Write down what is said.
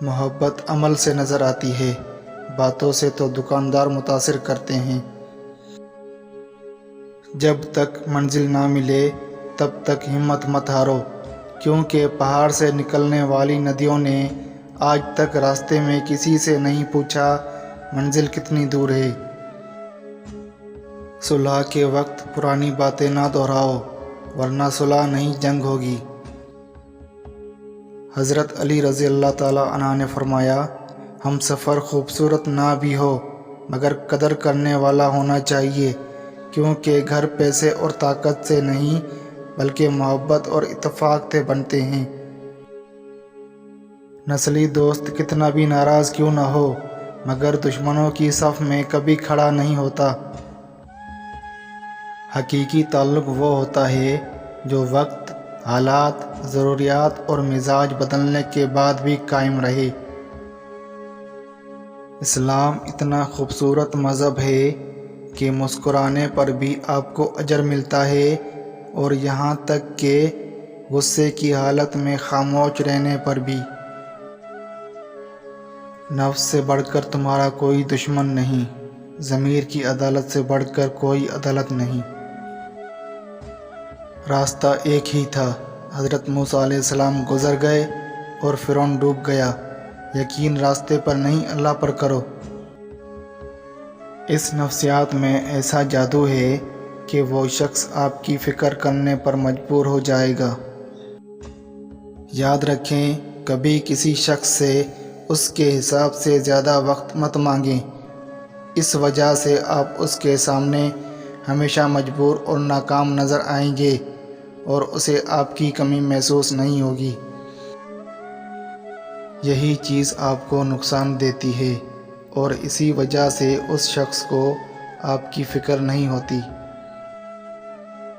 محبت عمل سے نظر آتی ہے، باتوں سے تو دکاندار متاثر کرتے ہیں۔ جب تک منزل نہ ملے تب تک ہمت مت ہارو، کیونکہ پہاڑ سے نکلنے والی ندیوں نے آج تک راستے میں کسی سے نہیں پوچھا منزل کتنی دور ہے۔ صلح کے وقت پرانی باتیں نہ دہراؤ، ورنہ صلح نہیں جنگ ہوگی۔ حضرت علی رضی اللہ تعالیٰ عنہ نے فرمایا، ہم سفر خوبصورت نہ بھی ہو مگر قدر کرنے والا ہونا چاہیے، کیونکہ گھر پیسے اور طاقت سے نہیں بلکہ محبت اور اتفاق سے بنتے ہیں۔ نسلی دوست کتنا بھی ناراض کیوں نہ ہو مگر دشمنوں کی صف میں کبھی کھڑا نہیں ہوتا۔ حقیقی تعلق وہ ہوتا ہے جو وقت، حالات، ضروریات اور مزاج بدلنے کے بعد بھی قائم رہے۔ اسلام اتنا خوبصورت مذہب ہے کہ مسکرانے پر بھی آپ کو اجر ملتا ہے، اور یہاں تک کہ غصے کی حالت میں خاموش رہنے پر بھی۔ نفس سے بڑھ کر تمہارا کوئی دشمن نہیں، ضمیر کی عدالت سے بڑھ کر کوئی عدالت نہیں۔ راستہ ایک ہی تھا، حضرت موسیٰ علیہ السلام گزر گئے اور فرعون ڈوب گیا۔ یقین راستے پر نہیں اللہ پر کرو۔ اس نفسیات میں ایسا جادو ہے کہ وہ شخص آپ کی فکر کرنے پر مجبور ہو جائے گا۔ یاد رکھیں، کبھی کسی شخص سے اس کے حساب سے زیادہ وقت مت مانگیں، اس وجہ سے آپ اس کے سامنے ہمیشہ مجبور اور ناکام نظر آئیں گے اور اسے آپ کی کمی محسوس نہیں ہوگی۔ یہی چیز آپ کو نقصان دیتی ہے اور اسی وجہ سے اس شخص کو آپ کی فکر نہیں ہوتی۔